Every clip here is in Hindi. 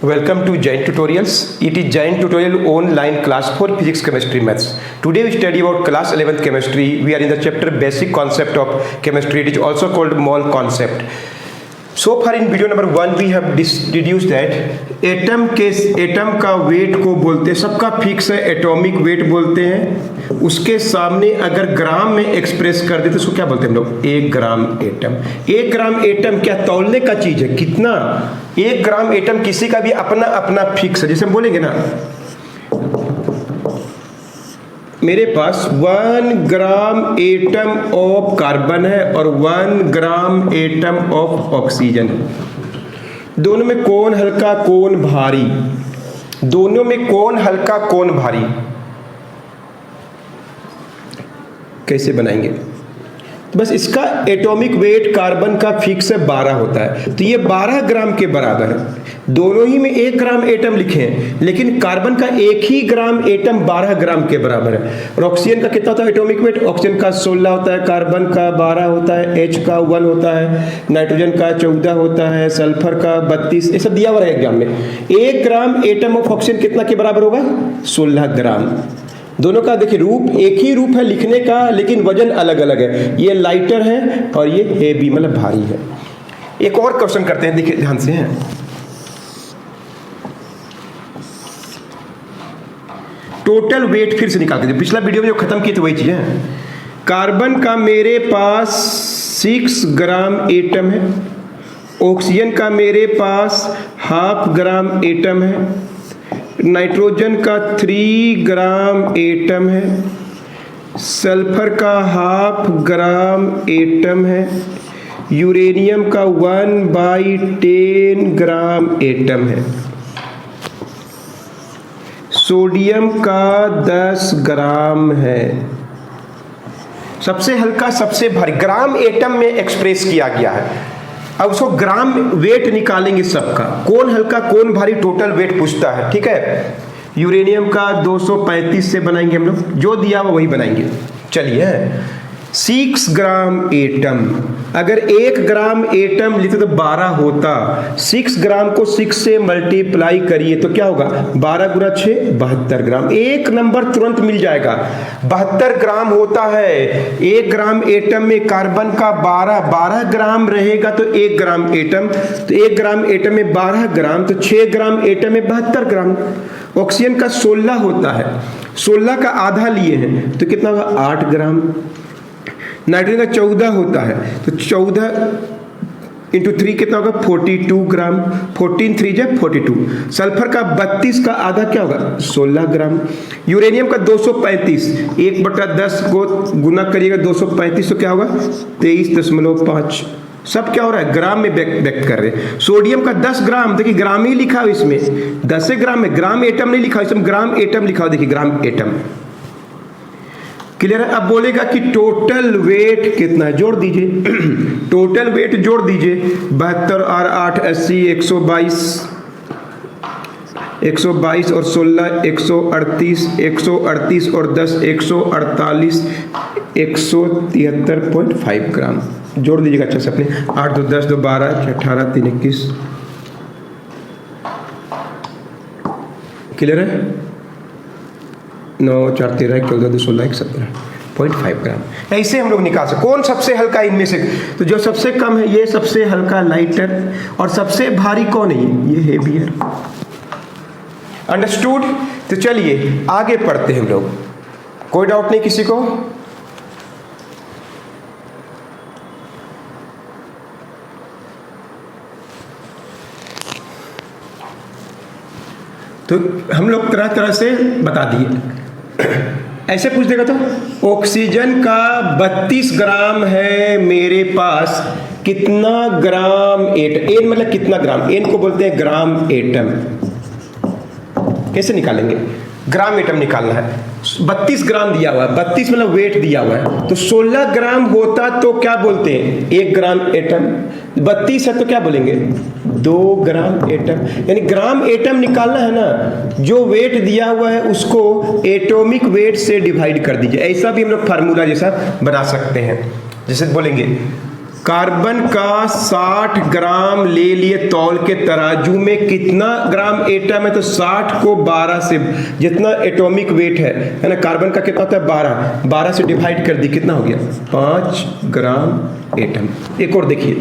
Welcome to Giant Tutorials. It is Giant Tutorial online class for physics, chemistry, maths. Today we study about class 11th chemistry. We are in the chapter basic concept of chemistry. It is also called mole concept. So far in video number 1 we have deduced that atom का वेट को बोलते हैं, सबका फिक्स है, एटॉमिक वेट बोलते हैं। उसके सामने अगर ग्राम में एक्सप्रेस कर देते तो उसको क्या बोलते हैं हम लोग? 1 ग्राम एटम। 1 ग्राम एटम क्या तौलने का चीज है? कितना? 1 ग्राम एटम किसी का भी अपना अपना फिक्स है। जैसे हम बोलेंगे ना, मेरे पास 1 ग्राम एटम ऑफ कार्बन है और 1 ग्राम एटम ऑफ ऑक्सीजन है। दोनों में कौन हल्का कौन भारी? दोनों में कौन हल्का कौन भारी? कैसे बनाएंगे? बस इसका एटॉमिक वेट कार्बन का फिक्स है 12 होता है, तो ये 12 ग्राम के बराबर है। दोनों ही में 1 ग्राम एटम लिखे हैं, लेकिन कार्बन का 1 ही ग्राम एटम 12 ग्राम के बराबर है। और ऑक्सीजन का कितना होता है एटॉमिक वेट? ऑक्सीजन का 16 होता है, कार्बन का 12 होता है, H का 1 होता है, नाइट्रोजन का 14 होता है, सल्फर का 32। ये सब दिया हुआ है एग्जाम में। 1 ग्राम एटम ऑफ ऑक्सीजन कितना के बराबर होगा? 16 ग्राम। दोनों का देखिए रूप एक ही रूप है लिखने का, लेकिन वजन अलग अलग है। ये लाइटर है और ये हेवी मतलब भारी है। एक और क्वेश्चन करते हैं, देखिए ध्यान से है। टोटल वेट फिर से निकालते हैं, पिछला वीडियो में जो खत्म की थी वही चीज है। कार्बन का मेरे पास 6 ग्राम एटम है, ऑक्सीजन का मेरे पास 1/2 ग्राम एटम है, नाइट्रोजन का 3 ग्राम एटम है, सल्फर का 1/2 ग्राम एटम है, यूरेनियम का 1/10 ग्राम एटम है, सोडियम का 10 ग्राम है। सबसे हल्का सबसे भारी ग्राम एटम में एक्सप्रेस किया गया है। अब उसको ग्राम वेट निकालेंगे सबका, कौन हल्का कौन भारी, टोटल वेट पूछता है। ठीक है, यूरेनियम का 235 से बनाएंगे हम लोग, जो दिया हुआ वही बनाएंगे। चलिए 6 ग्राम एटम, अगर 1 ग्राम एटम लिखते तो 12 होता। 6 ग्राम को 6 से मल्टीप्लाई करिए तो क्या होगा? 12 गुना 6 72 ग्राम। एक नंबर तुरंत मिल जाएगा, 72 ग्राम होता है। 1 ग्राम एटम में कार्बन का 12 ग्राम रहेगा तो 1 ग्राम एटम, तो 1 ग्राम एटम में 12 ग्राम, तो 6 ग्राम एटम में 72 ग्राम। ऑक्सीजन का 16 होता है, 16 का आधा लिए हैं तो कितना होगा? 8 ग्राम। नाइट्रोजन का 14 होता है, तो 14 इंटू 3 कितना होगा? 42 ग्राम। 14 3 जा 42। सल्फर का 32 का आधा क्या होगा? 16 ग्राम। यूरेनियम का 235, 1/10 को गुना करिएगा 235 तो क्या होगा? 23.5। सब क्या हो रहा है? ग्राम में व्यक्त कर रहे हैं। सोडियम का 10 ग्राम, देखिए ग्राम ही लिखा हो इसमें, 10 ग्राम में, ग्राम एटम नहीं लिखा, इसमें ग्राम एटम लिखा हो, देखिए ग्राम एटम। क्लियर है? अब बोलेगा कि टोटल वेट कितना है, जोड़ दीजिए। टोटल वेट जोड़ दीजिए, 72 और 8 80, 122 और 16 138, 138 और 10 148, 173.5 ग्राम। जोड़ दीजिएगा अच्छा से अपने। 8 2 10 2 12 18 3 21। क्लियर है? 9 4 13 14 2 16 17.5 ग्राम। ऐसे हम लोग निकाल सकते। कौन सबसे हल्का इनमें से? तो जो सबसे कम है ये सबसे हल्का लाइटर, और सबसे भारी कौन है? ये हेवियर। अंडरस्टूड? तो चलिए आगे पढ़ते हैं हम लोग। कोई डाउट नहीं किसी को? तो हम लोग तरह तरह से बता दिए। ऐसे पूछ देगा तो ऑक्सीजन का 32 ग्राम है मेरे पास, कितना ग्राम एटम? एन मतलब कितना ग्राम, एन को बोलते हैं ग्राम एटम। कैसे निकालेंगे? ग्राम एटम निकालना है। 32 ग्राम दिया हुआ है, 32 मतलब वेट दिया हुआ है, तो 16 ग्राम होता तो क्या बोलते हैं? 1 ग्राम एटम। 32 है तो क्या बोलेंगे? 2 ग्राम एटम। यानी ग्राम एटम निकालना है ना, जो वेट दिया हुआ है उसको एटॉमिक वेट से डिवाइड कर दीजिए। ऐसा भी हम लोग फार्मूला जैसा बना सकते हैं। जैसे बोलेंगे कार्बन का 60 ग्राम ले लिए तौल के तराजू में, कितना ग्राम एटम है? तो 60 को 12 से, जितना एटॉमिक वेट है ना कार्बन का कितना होता है 12 से डिवाइड कर दी, कितना हो गया 5 ग्राम एटम। एक और देखिए,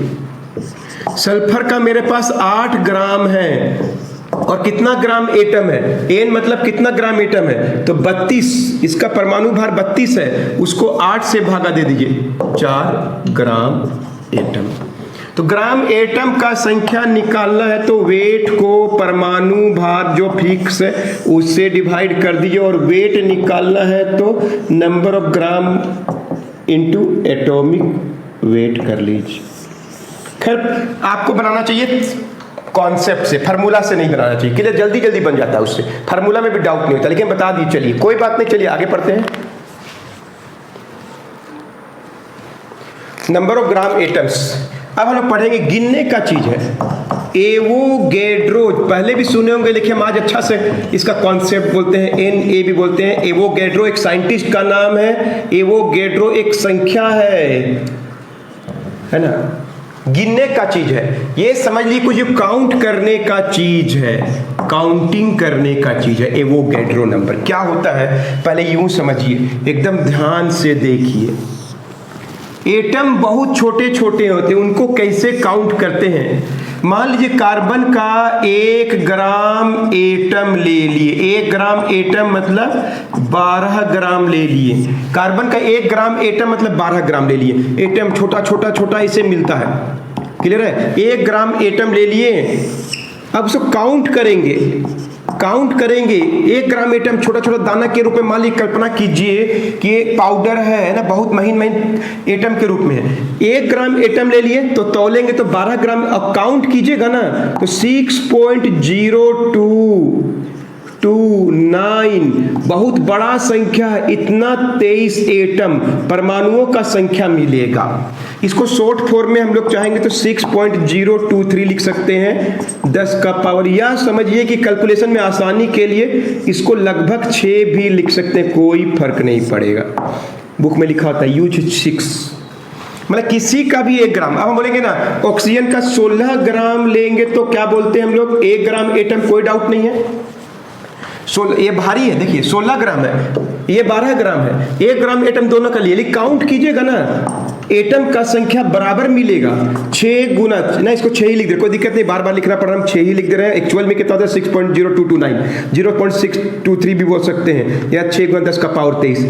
सल्फर का मेरे पास 8 ग्राम है और कितना ग्राम एटम है, एन मतलब कितना ग्राम एटम है, तो 32, इसका परमाणु भार 32 है, उसको 8 से भागा दे दीजिए, 4 ग्राम एटम। तो ग्राम एटम का संख्या निकालना है तो वेट को परमाणु भार जो फिक्स है उससे डिवाइड कर दीजिए, और वेट निकालना है तो number of gram into atomic weight कर लीजिए। खैर आपको बनाना चाहिए कॉन्सेप्ट से, फार्मूला से नहीं बनाना चाहिए, क्लियर, जल्दी जल्दी बन जाता है उससे, फार्मूला में भी डाउट नहीं होता, लेकिन बता दी, चलिए कोई बात नहीं, चलिए आगे पढ़ते हैं। नंबर ऑफ ग्राम एटम्स, अब हम लोग पढ़ेंगे गिनने का चीज है एवोगैड्रो, पहले भी सुने होंगे, लेकिन हम आज अच्छा से इसका कॉन्सेप्ट बोलते हैं, NA भी बोलते हैं। एवोगैड्रो एक साइंटिस्ट का नाम है, एवोगैड्रो एक संख्या है ना, गिनने का चीज है, ये समझ लीजिए कुछ काउंट करने का चीज है, काउंटिंग करने का चीज है एवोगैड्रो नंबर। क्या होता है पहले यूं समझिए, एकदम ध्यान से देखिए, एटम बहुत छोटे छोटे होते हैं, उनको कैसे काउंट करते हैं। मान लीजिए कार्बन का 1 ग्राम एटम ले लिए, 1 ग्राम एटम मतलब 12 ग्राम ले लिए, कार्बन का 1 ग्राम एटम मतलब 12 ग्राम ले लिए, एटम छोटा छोटा छोटा इसे मिलता है, क्लियर है। 1 ग्राम एटम ले लिए, अब उसको काउंट करेंगे, 1 ग्राम एटम छोटा छोटा दाना के रूप में, मान लीजिए कल्पना कीजिए कि ये पाउडर है ना, बहुत महीन महीन एटम के रूप में है, 1 ग्राम एटम ले लिए तो तौलेंगे तो 12 ग्राम, अब काउंट कीजिएगा ना तो 6.0229, बहुत बड़ा संख्या है, इतना 23 एटम परमाणुओं का संख्या मिलेगा। इसको शॉर्ट फॉर्म में हम लोग चाहेंगे तो 6.023 लिख सकते हैं 10 का पावर, या समझिए कि कैलकुलेशन में आसानी के लिए इसको लगभग 6 भी लिख सकते हैं, कोई फर्क नहीं पड़ेगा। बुक में लिखा होता है यूज 6, मतलब किसी का भी 1 ग्राम। अब हम बोलेंगे ना ऑक्सीजन का 16 ग्राम लेंगे तो क्या बोलते हैं हम लोग, 1 ग्राम एटम, कोई डाउट नहीं है, 16, ये भारी है, देखिए 16 ग्राम है, ये 12 ग्राम है, 1 ग्राम एटम दोनों का लिए, लेकिन काउंट कीजिएगा ना एटम का संख्या बराबर मिलेगा, 6 गुना ना, इसको 6 ही लिख दे, कोई दिक्कत नहीं, बार बार लिखना पड़ रहा है, हम 6 ही लिख दे रहे हैं। एक्चुअल में कितना होता है 6.0229, 0.623 भी बोल सकते हैं, या 6 गुना 10 का पावर 23,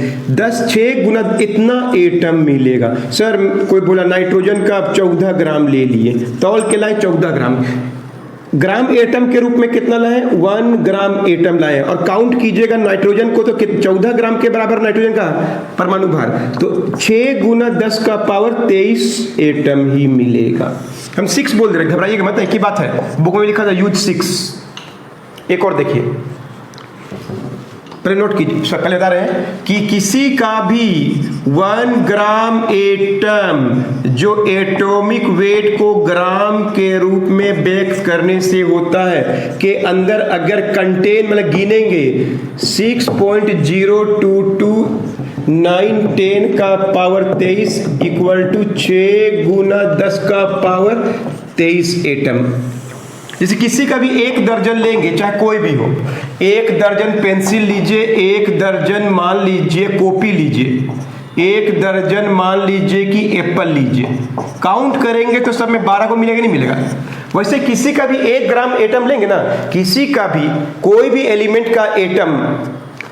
6 गुना इतना एटम मिलेगा। सर कोई बोला नाइट्रोजन का 14 ग्राम ले लिए, तौल के लाए 14 ग्राम, ग्राम एटम के रूप में कितना लाए, 1 ग्राम एटम लाए, और काउंट कीजिएगा नाइट्रोजन को तो 14 ग्राम के बराबर नाइट्रोजन का परमाणु भार, तो 6 गुना 10 का पावर 23 एटम ही मिलेगा। हम 6 बोल रहे, घबराइएगा मत, एक ही बात है, बुक में लिखा था यूज 6। एक और देखिए, पहले नोट कीजिए, पहले बता रहे हैं कि किसी का भी 1 ग्राम एटम जो एटॉमिक वेट को ग्राम के रूप में व्यक्त करने से होता है के अंदर अगर कंटेन, मतलब गिनेंगे 6.022 का पावर 23 इक्वल टू 6 गुना 10 का पावर 23 एटम। जैसे किसी का भी 1 दर्जन लेंगे, चाहे कोई भी हो, 1 दर्जन पेंसिल लीजिए, 1 दर्जन मान लीजिए कॉपी लीजिए, 1 दर्जन मान लीजिए कि एप्पल लीजिए, काउंट करेंगे तो सब में 12 को मिलेगा, नहीं मिलेगा। वैसे किसी का भी 1 ग्राम एटम लेंगे ना, किसी का भी कोई भी एलिमेंट का एटम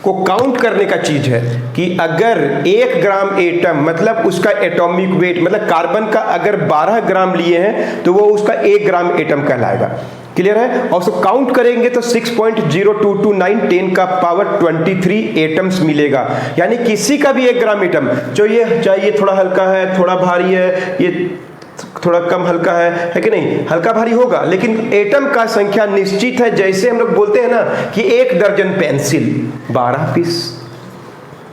को काउंट करने का चीज है कि अगर 1 ग्राम एटम मतलब उसका एटॉमिक वेट, मतलब कार्बन का अगर 12 ग्राम लिए हैं तो वो उसका 1 ग्राम एटम कहलाएगा, क्लियर है। और उसको काउंट करेंगे तो 6.0229 10 का पावर 23 एटम्स मिलेगा। यानी किसी का भी 1 ग्राम एटम, जो ये चाहे ये थोड़ा हल्का है, थोड़ा भारी है, ये थोड़ा कम हल्का है कि नहीं, हल्का भारी होगा, लेकिन एटम का संख्या निश्चित है। जैसे हम लोग बोलते हैं ना कि 1 दर्जन पेंसिल 12 पीस,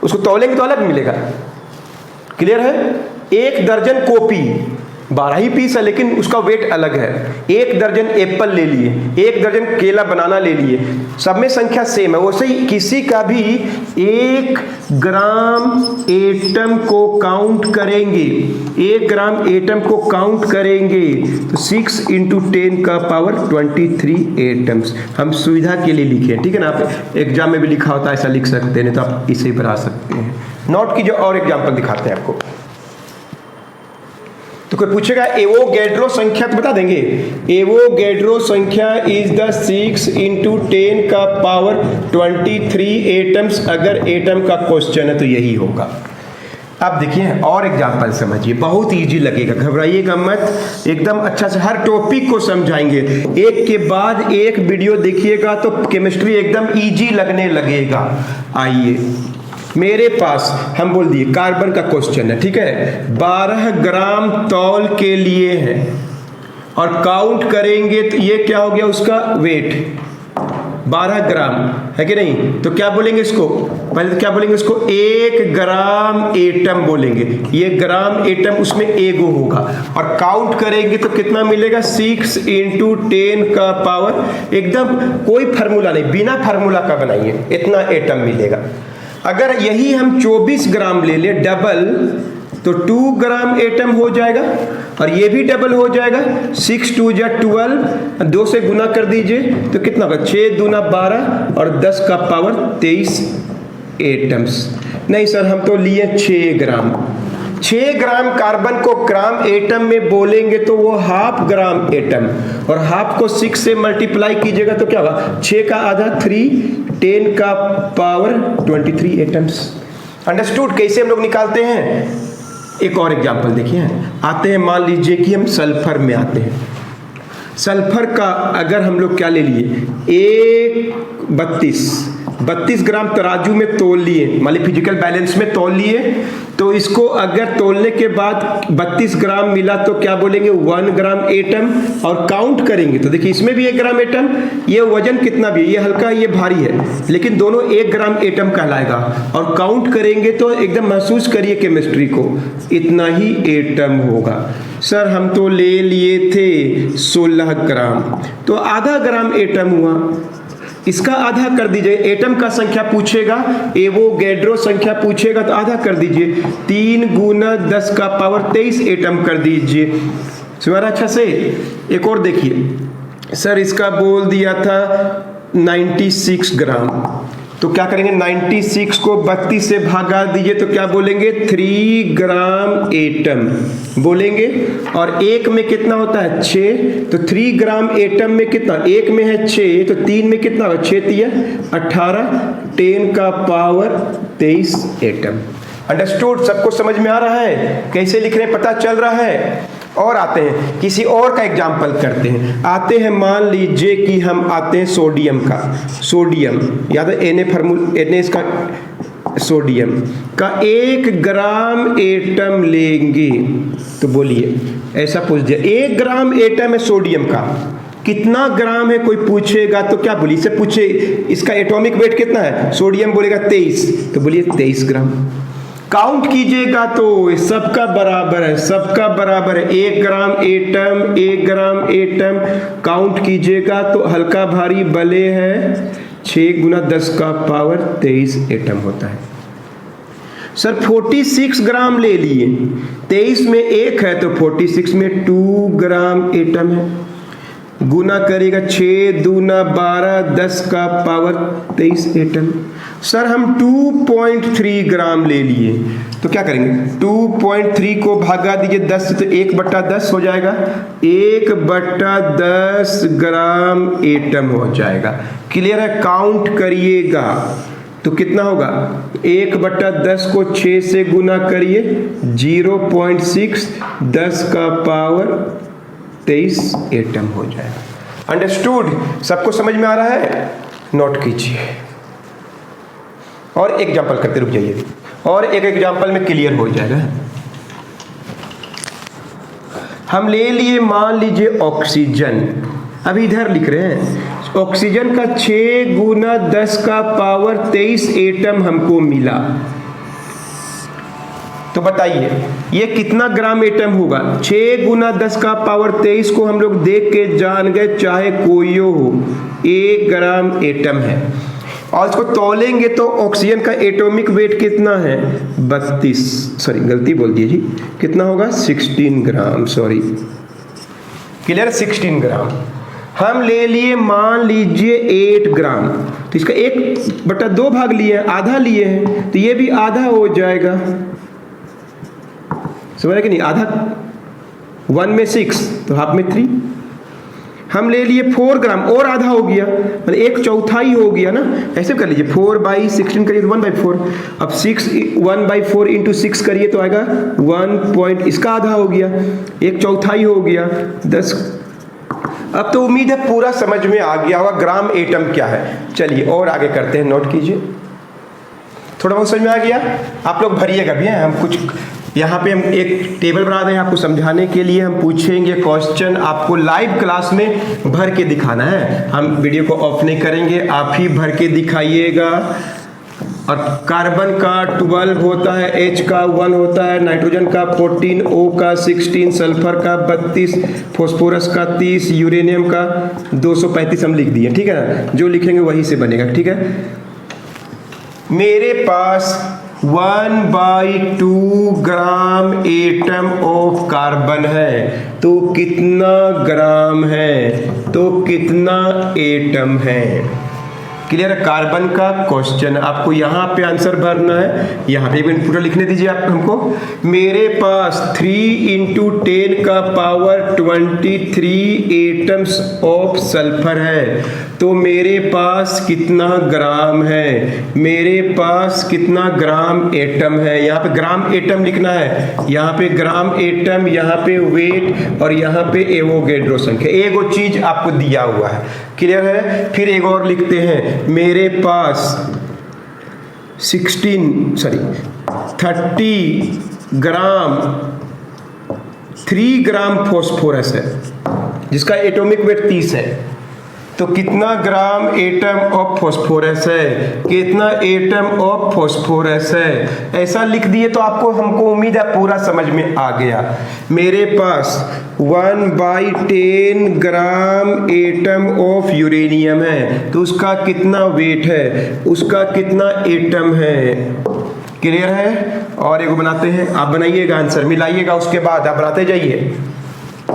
उसको तौलेंगे तो अलग मिलेगा, क्लियर है। 1 दर्जन कॉपी 12 ही पीस है लेकिन उसका वेट अलग है। 1 दर्जन एप्पल ले लिए, 1 दर्जन केला बनाना ले लिए, सब में संख्या सेम है। वैसे ही किसी का भी 1 ग्राम एटम को काउंट करेंगे, 1 ग्राम एटम को काउंट करेंगे तो 6 × 10 का पावर 23 एटम्स। हम सुविधा के लिए लिखे हैं, ठीक है ना। आप एग्जाम में भी लिखा होता है ऐसा लिख सकते हैं, नहीं तो आप इसे बना सकते हैं। नोट कीजिए और एग्जाम्पल दिखाते हैं आपको। तो कोई पूछेगा एवोगैड्रो संख्या तो बता देंगे। एवोगैड्रो संख्या इज द 6 × 10 का पावर 23 एटम्स। अगर एटम का क्वेश्चन है तो यही होगा। अब देखिए और एग्जाम्पल समझिए, बहुत इजी लगेगा, घबराइएगा मत, एकदम अच्छा से हर टॉपिक को समझाएंगे। एक के बाद एक वीडियो देखिएगा तो केमिस्ट्री एकदम इजी लगने लगेगा। आइए मेरे पास हम बोल दिए कार्बन का क्वेश्चन है, ठीक है। 12 ग्राम तौल के लिए है और काउंट करेंगे तो ये क्या हो गया उसका वेट 12 ग्राम है कि नहीं। तो क्या बोलेंगे इसको, पहले तो क्या बोलेंगे इसको 1 ग्राम एटम बोलेंगे। ये ग्राम एटम उसमें एगो होगा और काउंट करेंगे तो कितना मिलेगा 6 × 10 का पावर, एकदम कोई फार्मूला नहीं, बिना फार्मूला का बनाइए, इतना एटम मिलेगा। अगर यही हम 24 ग्राम ले ले डबल तो 2 ग्राम एटम हो जाएगा और ये भी डबल हो जाएगा। 6 × 2 = 12, 2 से गुना कर दीजिए तो कितना होगा 6 × 2 = 12 और 10 का पावर 23 एटम्स। नहीं सर हम तो लिए 6 ग्राम। 6 ग्राम कार्बन को ग्राम एटम में बोलेंगे तो वो ½ ग्राम एटम, और ½ को 6 से मल्टीप्लाई कीजिएगा तो क्या होगा 6 का आधा 3, 10 का पावर 23 एटम्स। अंडरस्टूड। कैसे हम लोग निकालते हैं, एक और एग्जांपल देखिए। आते हैं, मान लीजिए कि हम सल्फर में आते हैं। सल्फर का अगर हम लोग क्या ले लिए 32 ग्राम तराजू में तोल लिए, मान लीजिए फिजिकल बैलेंस में तोल लिए, तो इसको अगर तोलने के बाद 32 ग्राम मिला तो क्या बोलेंगे 1 ग्राम एटम। और काउंट करेंगे तो देखिए इसमें भी 1 ग्राम एटम, ये वजन कितना भी है, ये हल्का ये भारी है, लेकिन दोनों 1 ग्राम एटम कहलाएगा। और काउंट करेंगे तो एकदम महसूस करिए केमिस्ट्री को, इतना ही एटम होगा। सर हम तो ले लिए थे 16 ग्राम, तो आधा ग्राम एटम हुआ, इसका आधा कर दीजिए। एटम का संख्या पूछेगा, एवोगैड्रो संख्या पूछेगा तो आधा कर दीजिए, 3 × 10 का पावर 23 एटम कर दीजिए। सुना अच्छा से। एक और देखिए, सर इसका बोल दिया था 96 ग्राम, तो क्या करेंगे 96 को 32 से भागा दीजिए तो क्या बोलेंगे 3 ग्राम एटम बोलेंगे। और एक में कितना होता है 6, तो 3 ग्राम एटम में कितना, एक में है 6 तो 3 में कितना होगा 6 × 18, 10 का पावर 23 एटम। अंडरस्टूड। सबको समझ में आ रहा है कैसे लिख रहे हैं, पता चल रहा है। और आते हैं किसी और का एग्जाम्पल करते हैं। आते हैं मान लीजिए कि हम आते हैं सोडियम का। सोडियम याद है Na इसका सोडियम का 1 ग्राम एटम लेंगे तो बोलिए, ऐसा पूछ दिया 1 ग्राम एटम है सोडियम का, कितना ग्राम है कोई पूछेगा तो क्या बोलिए, इससे पूछे इसका एटॉमिक वेट कितना है, सोडियम बोलेगा 23 तो बोलिए 23 ग्राम। काउंट कीजिएगा तो सबका बराबर है, सबका बराबर है, 1 gram atom 1 gram atom. Count कीजिएगा तो हल्का भारी भले है 6 × 10 का पावर 23 एटम होता है। सर 46 ग्राम ले लिए, 23 में 1 है तो 46 में 2 ग्राम एटम है। गुना करेगा 6 × 2 = 12, 10 का पावर 23 एटम। सर हम 2.3 ग्राम ले लिए तो क्या करेंगे 2.3 को भागा दीजिए 10 से तो 1/10 हो जाएगा, 1/10 ग्राम एटम हो जाएगा। क्लियर है। काउंट करिएगा तो कितना होगा 1/10 को 6 से गुना करिए 0.6, 10 का पावर 23 एटम हो जाएगा। अंडरस्टूड। सबको समझ में आ रहा है, नोट कीजिए। और एग्जाम्पल करते रुक जाइए, और एक एग्जाम्पल में क्लियर हो जाएगा। हम ले लिए मान लीजिए ऑक्सीजन, अभी इधर लिख रहे हैं ऑक्सीजन का 6 × 10 का पावर 23 एटम हमको मिला। तो बताइए ये कितना ग्राम एटम होगा? 6 गुना 10 का पावर 23 को हम लोग देख के जान गए, चाहे कोई हो 1 ग्राम एटम है। और इसको तौलेंगे तो ऑक्सीजन का एटॉमिक वेट कितना है? 32, सॉरी गलती बोल दिए जी, कितना होगा? 16 ग्राम, सॉरी क्लियर, 16 ग्राम। हम ले लिए मान लीजिए 8 ग्राम, तो इसका 1/2 भाग लिए हैं, आधा लिए हैं, तो ये भी आधा हो जाएगा, समझ रहे कि नहीं? आधा 1 में 6 तो हाफ में 3। हम ले लिए 4 ग्राम और आधा हो गया, मतलब 1/4 हो गया ना। ऐसे कर लीजिए 4/16 करिए तो 1/4। अब 1/4 इंटू 6 करिए तो आएगा 1 इसका आधा हो गया, 1/4 हो गया 10। अब तो उम्मीद है पूरा समझ में आ गया होगा ग्राम एटम क्या है। चलिए और आगे करते हैं, नोट कीजिए। थोड़ा बहुत समझ में आ गया? आप लोग भरिएगा भी है, हम कुछ यहाँ पे हम एक टेबल बना दें आपको समझाने के लिए। हम पूछेंगे क्वेश्चन, आपको लाइव क्लास में भर के दिखाना है। हम वीडियो को ऑफ नहीं करेंगे, आप ही भर के दिखाइएगा। और कार्बन का 12 होता है, H का 1 होता है, नाइट्रोजन का 14, O का 16, सल्फर का 32, फॉस्फोरस का 30, यूरेनियम का 235 हम लिख दिए, ठीक है ना? जो लिखेंगे वही से बनेगा, ठीक है। मेरे पास 1/2 ग्राम एटम ऑफ कार्बन है, तो कितना ग्राम है? तो कितना एटम है? क्लियर है? कार्बन का क्वेश्चन आपको यहाँ पे आंसर भरना है। यहाँ पे एक मिनट पूरा लिखने दीजिए आप हमको। मेरे पास 3 × 10 का पावर 23 एटम्स ऑफ सल्फर है, तो मेरे पास कितना ग्राम है? मेरे पास कितना ग्राम एटम है? यहाँ पे ग्राम एटम लिखना है, यहाँ पे ग्राम एटम, यहाँ पे वेट और यहाँ पे एवोगैड्रो संख्या। एगो चीज आपको दिया हुआ है, क्लियर है? फिर एक और लिखते हैं, मेरे पास 30 ग्राम 3 ग्राम फॉस्फोरस है, जिसका एटॉमिक वेट 30 है। तो कितना ग्राम एटम ऑफ फॉस्फोरस है? कितना एटम ऑफ फॉस्फोरस है? ऐसा लिख दिए तो आपको, हमको उम्मीद है पूरा समझ में आ गया। मेरे पास 1/10 ग्राम एटम ऑफ यूरेनियम है, तो उसका कितना वेट है? उसका कितना एटम है? क्लियर है? और एक बनाते हैं, आप बनाइएगा आंसर, मिलाइएगा, उसके बाद आप बनाते जाइए।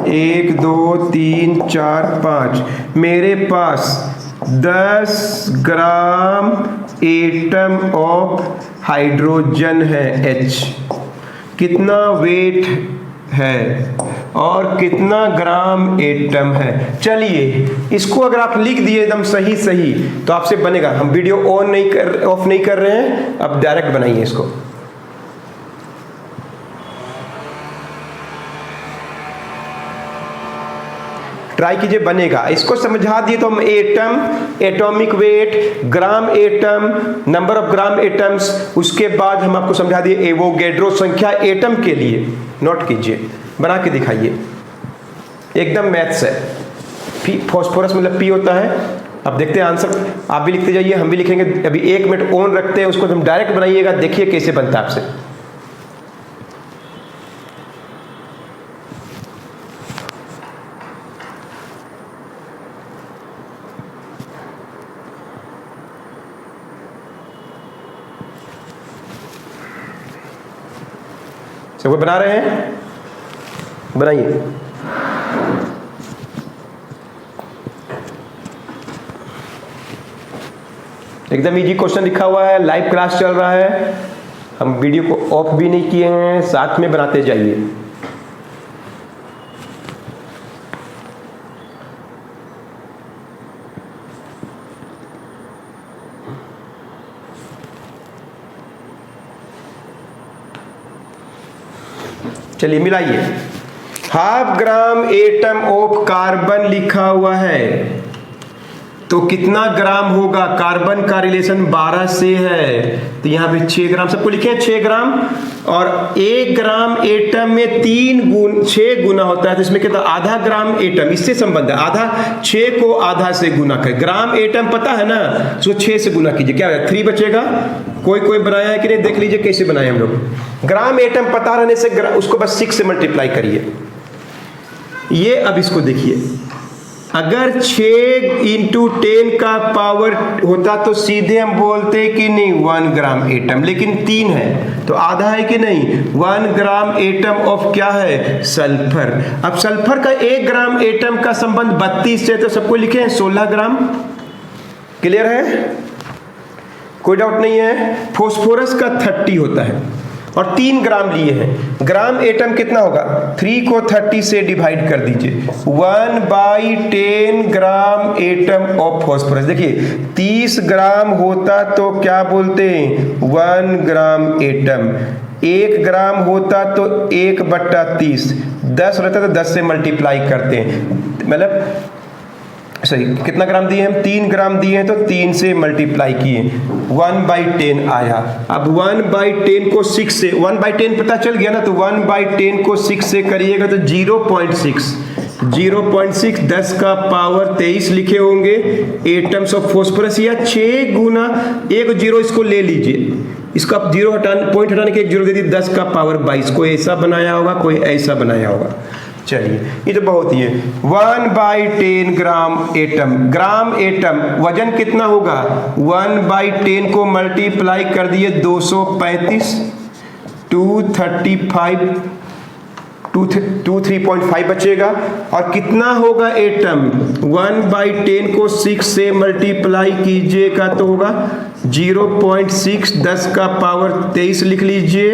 1 2 3 4 5। मेरे पास 10 ग्राम एटम ऑफ हाइड्रोजन है, H। कितना वेट है और कितना ग्राम एटम है? चलिए इसको अगर आप लिख दिए एकदम सही सही तो आपसे बनेगा। हम वीडियो ऑफ नहीं कर रहे हैं, अब डायरेक्ट बनाइए इसको। ट्राई कीजिए, बनेगा। इसको समझा दिए तो हम atom, atomic weight, gram atom, number of gram atoms, उसके बाद हम आपको समझा दिए एवोगैड्रो संख्या एटम के लिए। नोट कीजिए, बना के दिखाइए, एकदम मैथ्स है। फॉस्फोरस मतलब P होता है। अब देखते हैं आंसर, आप भी लिखते जाइए, हम भी लिखेंगे। अभी 1 मिनट ऑन रखते हैं, उसको हम डायरेक्ट बनाइएगा, देखिए कैसे बनता है आपसे। सब बना रहे हैं, बनाइए। एकदम इजी क्वेश्चन लिखा हुआ है, लाइव क्लास चल रहा है, हम वीडियो को ऑफ भी नहीं किए हैं, साथ में बनाते जाइए। चलिए मिलाइए। Half gram atom of carbon लिखा हुआ है, तो कितना ग्राम होगा? कार्बन का रिलेशन 12 से है, तो यहां पे 6 ग्राम सबको लिखे, 6 ग्राम। और 1 ग्राम एटम में 6 गुना होता है, तो इसमें कितना? आधा ग्राम एटम, इससे संबंध है। आधा 6 को आधा से गुना कर, ग्राम एटम पता है ना, तो 6 से गुना कीजिए, क्या होगा? 3 बचेगा, कोई कोई बनाया है कि नहीं, देख लीजिए कैसे बनाए हम लोग। ग्राम एटम पता रहने से उसको बस 6 से मल्टीप्लाई करिए। ये अब इसको देखिए, अगर 6 × 10 का पावर होता तो सीधे हम बोलते कि नहीं 1 ग्राम एटम, लेकिन 3 है तो आधा है कि नहीं। 1 ग्राम एटम ऑफ क्या है, सल्फर। अब सल्फर का 1 ग्राम एटम का संबंध 32 से, तो सबको लिखे हैं 16 ग्राम। क्लियर है, कोई डाउट नहीं है। फॉस्फोरस का 30 होता है और 3 ग्राम लिए हैं। ग्राम एटम कितना होगा, 3 को 30 से डिवाइड कर दीजिए, 1/10 ग्राम एटम ऑफ फॉस्फोरस। देखिए 30 ग्राम होता तो क्या बोलते हैं, 1 ग्राम एटम। 1 ग्राम होता तो 1/30, 10 रहता तो 10 से मल्टीप्लाई करते हैं, मतलब सही कितना ग्राम दिए हम, 3 ग्राम दिए हैं तो 3 से मल्टीप्लाई किए, 1/10 आया। अब 1/10 को 6 से, 1/10 पता चल गया ना, तो 1/10 को 6 से करिएगा तो 0.6, 10 का पावर 23 लिखे होंगे एटम्स ऑफ फॉस्फोरस, या 6 गुना 1 0 इसको ले लीजिए, इसका पॉइंट हटाने के 1 0 दे दी, 10 का पावर 22। कोई ऐसा बनाया होगा, कोई ऐसा बनाया होगा। चलिए ये तो बहुत ही है। 1/10 ग्राम एटम, ग्राम एटम वजन कितना होगा, 1/10 को मल्टीप्लाई कर दिए 235, 235, 3.5 बचेगा। और कितना होगा एटम, 1/10 को 6 से मल्टीप्लाई कीजिएगा तो होगा 0.6, 10 का पावर 23 लिख लीजिए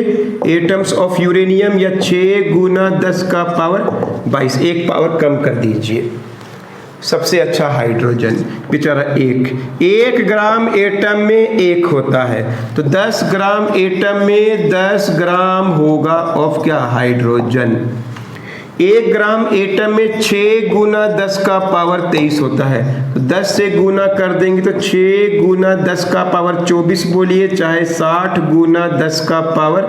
एटम्स ऑफ यूरेनियम, या 6 गुना 10 का पावर 22, 1 पावर कम कर दीजिए। सबसे अच्छा हाइड्रोजन बेचारा 1 ग्राम एटम में 1 होता है, तो 10 ग्राम एटम में 10 ग्राम होगा ऑफ क्या, हाइड्रोजन। 1 ग्राम एटम में 6 गुना 10 का पावर 23 होता है, तो 10 से गुना कर देंगे तो 6 गुना 10 का पावर 24 बोलिए, चाहे 60 गुना 10 का पावर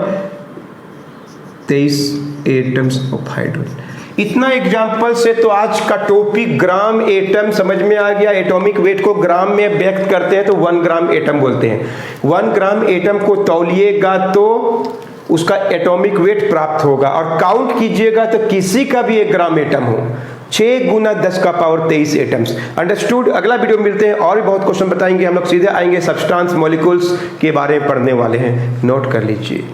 23 एटम्स ऑफ हाइड्रोजन। इतना एग्जाम्पल से तो आज का टॉपिक ग्राम एटम समझ में आ गया। एटॉमिक वेट को ग्राम में व्यक्त करते हैं तो 1 ग्राम एटम बोलते हैं। 1 ग्राम एटम को तौलिएगा तो उसका एटॉमिक वेट प्राप्त होगा, और काउंट कीजिएगा तो किसी का भी 1 ग्राम एटम हो, 6 गुना 10 का पावर 23 एटम्स। अंडरस्टूड। अगला वीडियो में मिलते हैं और भी बहुत क्वेश्चन बताएंगे हम लोग। सीधे आएंगे सब्सटेंस मॉलिक्यूल्स के बारे में पढ़ने वाले हैं, नोट कर लीजिए।